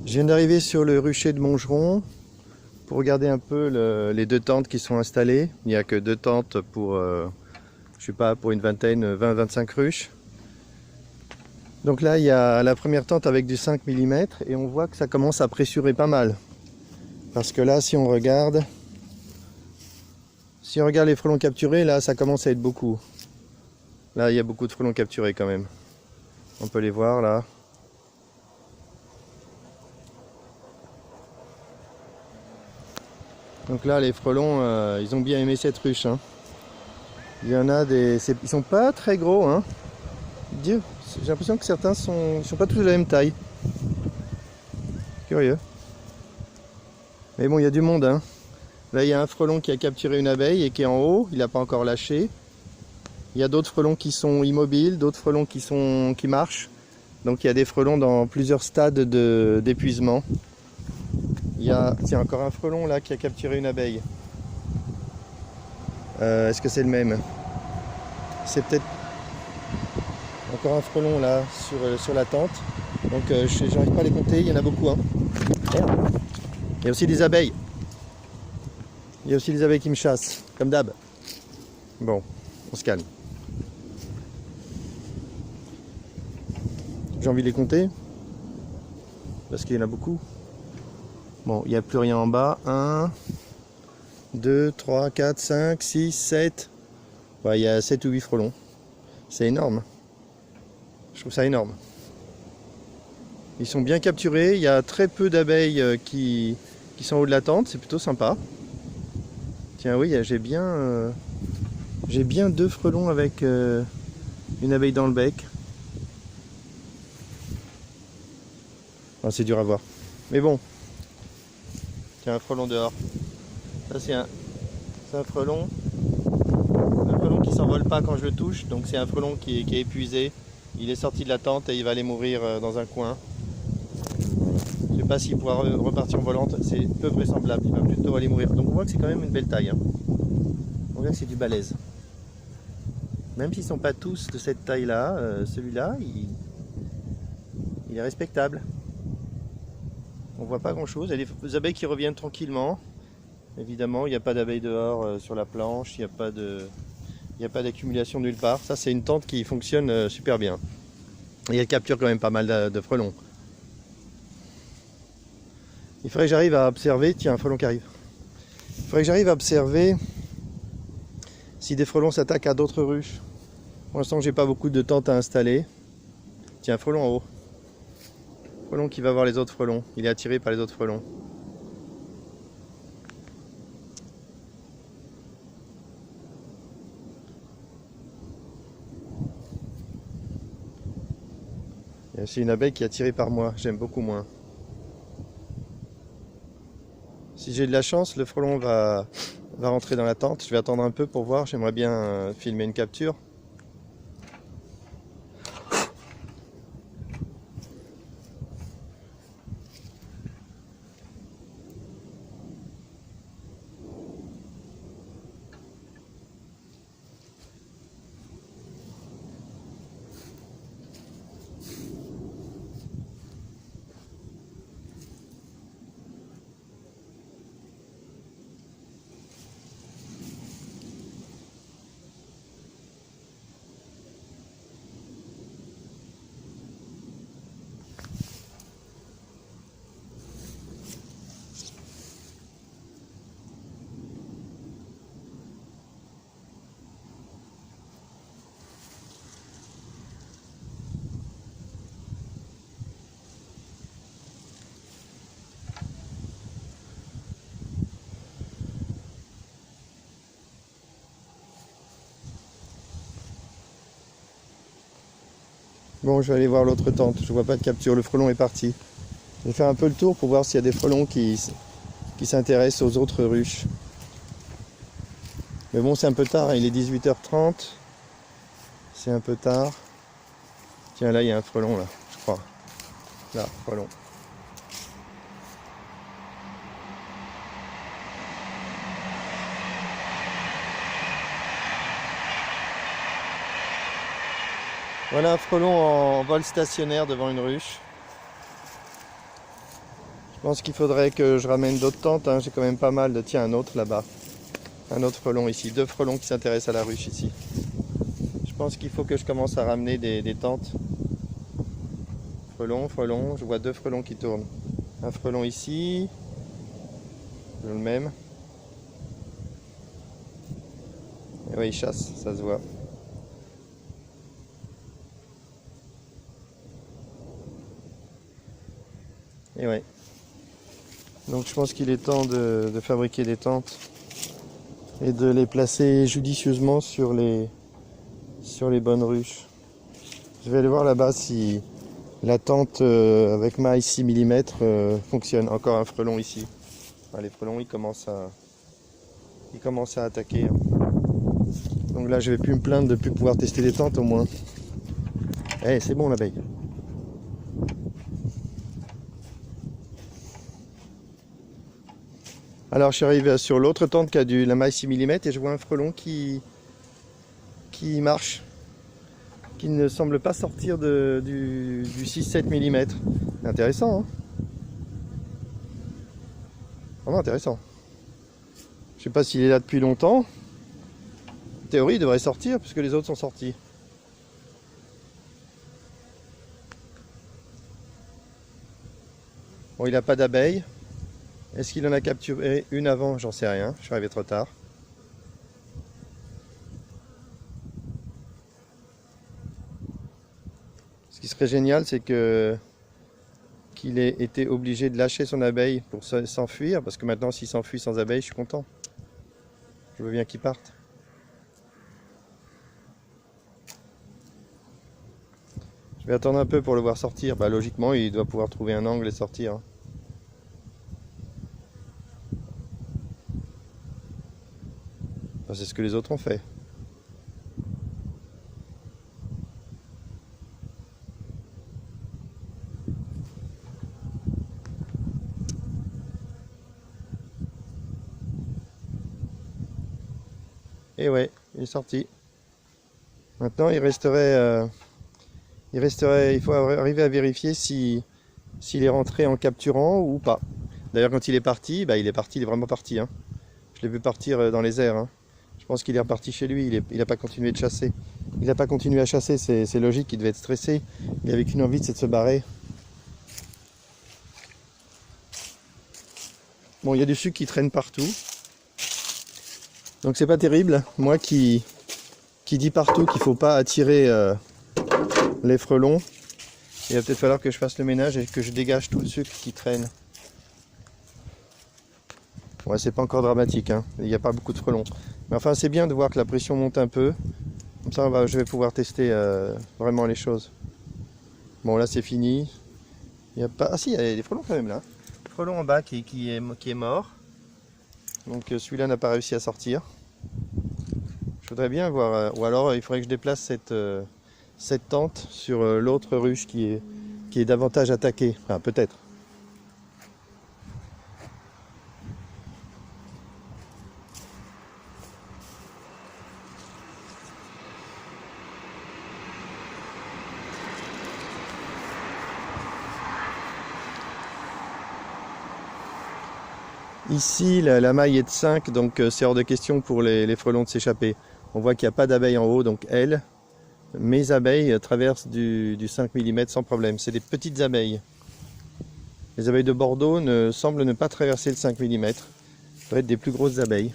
Je viens d'arriver sur le rucher de Montgeron pour regarder un peu les deux tentes qui sont installées. Il n'y a que deux tentes pour, je sais pas, pour une vingtaine, 20-25 ruches. Donc là, il y a la première tente avec du 5 mm et on voit que ça commence à pressurer pas mal. Parce que là, si on regarde les frelons capturés, là, ça commence à être beaucoup. Là, il y a beaucoup de frelons capturés quand même. On peut les voir là. Donc là, les frelons, ils ont bien aimé cette ruche. Hein. Il y en a des... Ils sont pas très gros. Hein. J'ai l'impression que certains sont pas tous de la même taille. Curieux. Mais bon, il y a du monde. Hein. Là, il y a un frelon qui a capturé une abeille et qui est en haut. Il n'a pas encore lâché. Il y a d'autres frelons qui sont immobiles, d'autres frelons qui marchent. Donc il y a des frelons dans plusieurs stades d'épuisement. Il y a encore un frelon là qui a capturé une abeille. Est-ce que c'est le même? C'est peut-être encore un frelon là sur la tente. Donc j'arrive pas à les compter, il y en a beaucoup. Hein. Il y a aussi des abeilles. Il y a aussi des abeilles qui me chassent, comme d'hab. Bon, on se calme. J'ai envie de les compter. Parce qu'il y en a beaucoup. Bon, il n'y a plus rien en bas. 1, 2, 3, 4, 5, 6, 7. Ouais, il y a 7 ou 8 frelons. C'est énorme. Je trouve ça énorme. Ils sont bien capturés. Il y a très peu d'abeilles qui sont en haut de la tente. C'est plutôt sympa. Tiens, oui, j'ai bien 2 frelons avec une abeille dans le bec. Ah, c'est dur à voir. Mais bon. Tiens, un frelon dehors. Ça, c'est un frelon. Un frelon qui s'envole pas quand je le touche. Donc c'est un frelon qui est épuisé. Il est sorti de la tente et il va aller mourir dans un coin. Je ne sais pas s'il pourra repartir en volante. C'est peu vraisemblable. Il va plutôt aller mourir. Donc on voit que c'est quand même une belle taille. Hein. On voit que c'est du balèze. Même s'ils ne sont pas tous de cette taille-là, celui-là, il est respectable. On voit pas grand-chose. Il y a des abeilles qui reviennent tranquillement. Évidemment, il n'y a pas d'abeilles dehors sur la planche. Il n'y a pas d'accumulation nulle part. Ça, c'est une tente qui fonctionne super bien. Et elle capture quand même pas mal de frelons. Il faudrait que j'arrive à observer... Tiens, un frelon qui arrive. Il faudrait que j'arrive à observer si des frelons s'attaquent à d'autres ruches. Pour l'instant, j'ai pas beaucoup de tentes à installer. Tiens, un frelon en haut. Frelon qui va voir les autres frelons. Il est attiré par les autres frelons. Il y a aussi une abeille qui est attirée par moi. J'aime beaucoup moins. Si j'ai de la chance, le frelon va rentrer dans la tente. Je vais attendre un peu pour voir. J'aimerais bien filmer une capture. Bon, je vais aller voir l'autre tente. Je vois pas de capture. Le frelon est parti. Je vais faire un peu le tour pour voir s'il y a des frelons qui s'intéressent aux autres ruches. Mais bon, c'est un peu tard. Hein. Il est 18h30. C'est un peu tard. Tiens, là, il y a un frelon, là, je crois. Là, frelon. Voilà un frelon en vol stationnaire devant une ruche. Je pense qu'il faudrait que je ramène d'autres tentes, hein. J'ai quand même pas mal de... Tiens, un autre là-bas. Un autre frelon ici. 2 frelons qui s'intéressent à la ruche ici. Je pense qu'il faut que je commence à ramener des tentes. Frelon, frelon. Je vois 2 frelons qui tournent. Un frelon ici. Le même. Et oui, il chasse, ça se voit. Et ouais. Donc je pense qu'il est temps de fabriquer des tentes et de les placer judicieusement sur les bonnes ruches. Je vais aller voir là-bas si la tente avec maille 6 mm fonctionne. Encore un frelon ici. Ah, les frelons ils commencent à attaquer. Donc là je vais plus me plaindre de plus pouvoir tester des tentes au moins. Eh, c'est bon l'abeille. Alors je suis arrivé sur l'autre tente qui a la maille 6 mm et je vois un frelon qui marche, qui ne semble pas sortir du 6-7 mm. Intéressant, hein? Vraiment intéressant. Je sais pas s'il est là depuis longtemps. En théorie il devrait sortir puisque les autres sont sortis. Bon, il n'a pas d'abeille. Est-ce qu'il en a capturé une avant? J'en sais rien, je suis arrivé trop tard. Ce qui serait génial, c'est qu'il ait été obligé de lâcher son abeille pour s'enfuir, parce que maintenant s'il s'enfuit sans abeille, je suis content. Je veux bien qu'il parte. Je vais attendre un peu pour le voir sortir. Bah, logiquement, il doit pouvoir trouver un angle et sortir. Enfin, c'est ce que les autres ont fait. Et ouais, il est sorti. Maintenant, il faut arriver à vérifier s'il est rentré en capturant ou pas. D'ailleurs, quand il est parti, bah, il est vraiment parti, hein. Je l'ai vu partir dans les airs, hein. Je pense qu'il est reparti chez lui, il n'a pas continué de chasser. Il n'a pas continué à chasser, c'est logique, il devait être stressé. Il avait qu'une envie, c'est de se barrer. Bon, il y a du sucre qui traîne partout. Donc c'est pas terrible. Moi qui dis partout qu'il faut pas attirer les frelons, il va peut-être falloir que je fasse le ménage et que je dégage tout le sucre qui traîne. Ouais, c'est pas encore dramatique, hein. Il n'y a pas beaucoup de frelons. Mais enfin, c'est bien de voir que la pression monte un peu. Comme ça, je vais pouvoir tester vraiment les choses. Bon, là, c'est fini. Il y a pas... Ah si, il y a des frelons quand même là. Frelon en bas qui est mort. Donc celui-là n'a pas réussi à sortir. Je voudrais bien voir... ou alors, il faudrait que je déplace cette tente sur l'autre ruche qui est davantage attaquée. Enfin, peut-être. Ici, la maille est de 5, donc c'est hors de question pour les frelons de s'échapper. On voit qu'il n'y a pas d'abeilles en haut, donc mes abeilles traversent du 5 mm sans problème. C'est des petites abeilles. Les abeilles de Bordeaux semblent ne pas traverser le 5 mm. Ça doit être des plus grosses abeilles.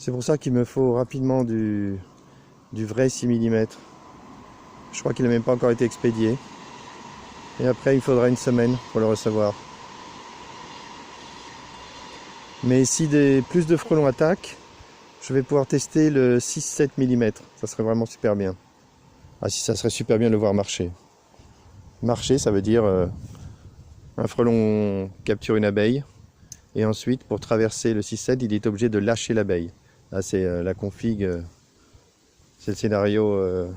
C'est pour ça qu'il me faut rapidement du vrai 6 mm. Je crois qu'il n'a même pas encore été expédié. Et après, il faudra une semaine pour le recevoir. Mais si plus de frelons attaquent, je vais pouvoir tester le 6-7 mm. Ça serait vraiment super bien. Ah si, ça serait super bien de le voir marcher. Marcher, ça veut dire un frelon capture une abeille. Et ensuite, pour traverser le 6-7, il est obligé de lâcher l'abeille. Là, c'est la config. C'est le scénario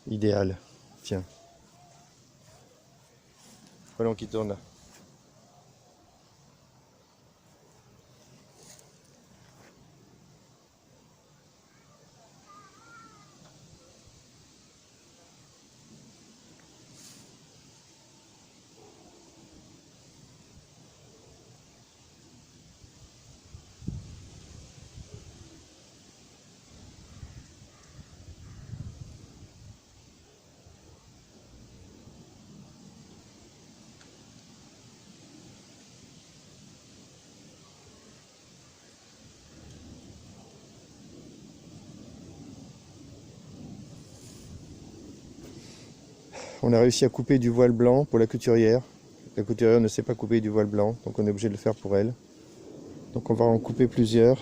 idéal. Tiens. Frelon qui tourne là. On a réussi à couper du voile blanc pour la couturière. La couturière ne sait pas couper du voile blanc, donc on est obligé de le faire pour elle. Donc on va en couper plusieurs.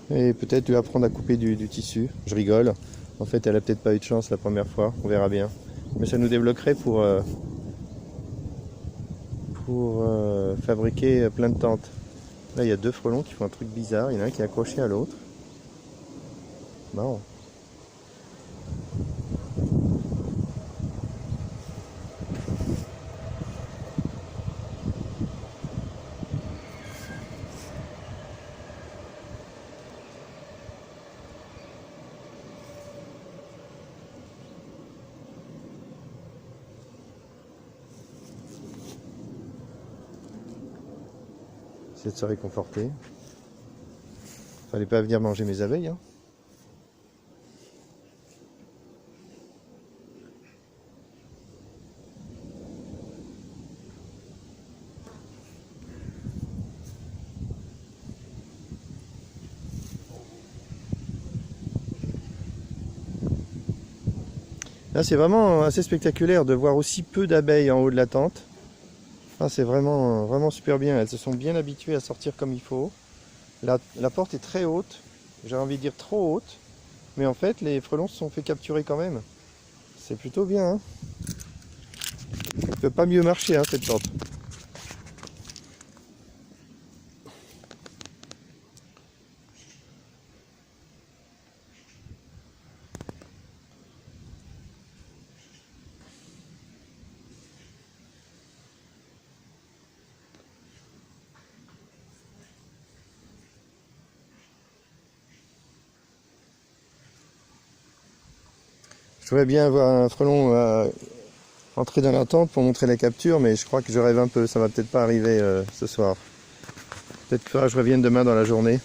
Et peut-être lui apprendre à couper du tissu. Je rigole. En fait, elle a peut-être pas eu de chance la première fois. On verra bien. Mais ça nous débloquerait pour fabriquer plein de tentes. Là, il y a deux frelons qui font un truc bizarre. Il y en a un qui est accroché à l'autre. Marrant. Essayer de se réconforter. Fallait pas venir manger mes abeilles, hein. Là, c'est vraiment assez spectaculaire de voir aussi peu d'abeilles en haut de la tente. Ah, c'est vraiment, vraiment super bien. Elles se sont bien habituées à sortir comme il faut. La porte est très haute. J'ai envie de dire trop haute. Mais en fait, les frelons se sont fait capturer quand même. C'est plutôt bien, hein. Ça ne peut pas mieux marcher, hein, cette tente. Je voudrais bien avoir un frelon entrer dans la tente pour montrer la capture, mais je crois que je rêve un peu. Ça va peut-être pas arriver ce soir. Peut-être que je revienne demain dans la journée.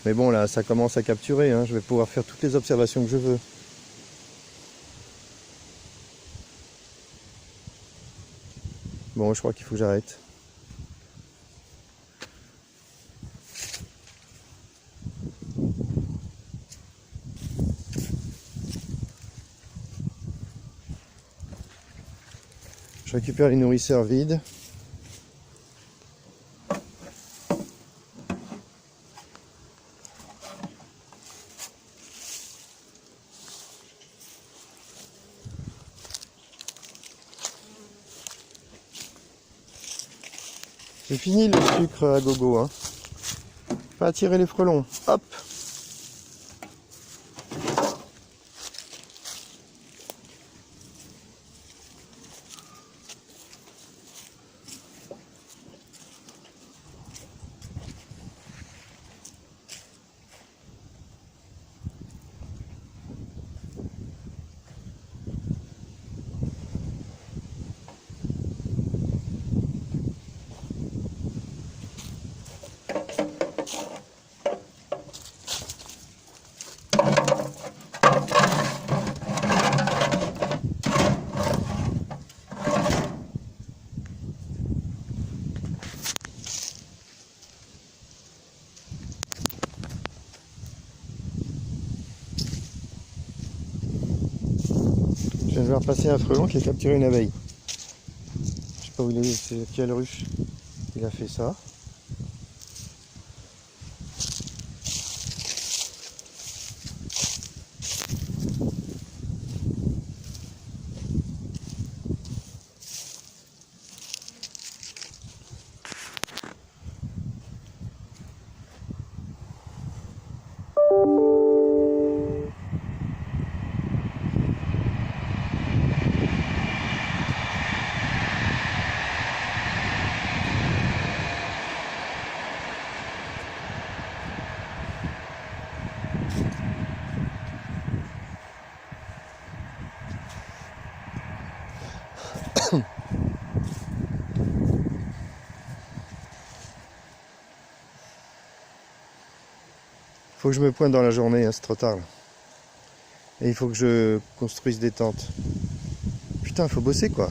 Mais bon, là, ça commence à capturer, hein. Je vais pouvoir faire toutes les observations que je veux. Bon, je crois qu'il faut que j'arrête. Je récupère les nourrisseurs vides. C'est fini le sucre à gogo, hein. Pas attirer les frelons. Hop! Je viens de voir passer un frelon qui a capturé une abeille. Je sais pas où il est, c'est quelle ruche. Il a fait ça. Faut que je me pointe dans la journée, hein, c'est trop tard là. Et il faut que je construise des tentes. Putain, faut bosser quoi.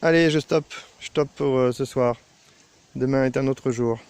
Allez, je stoppe pour ce soir. Demain est un autre jour.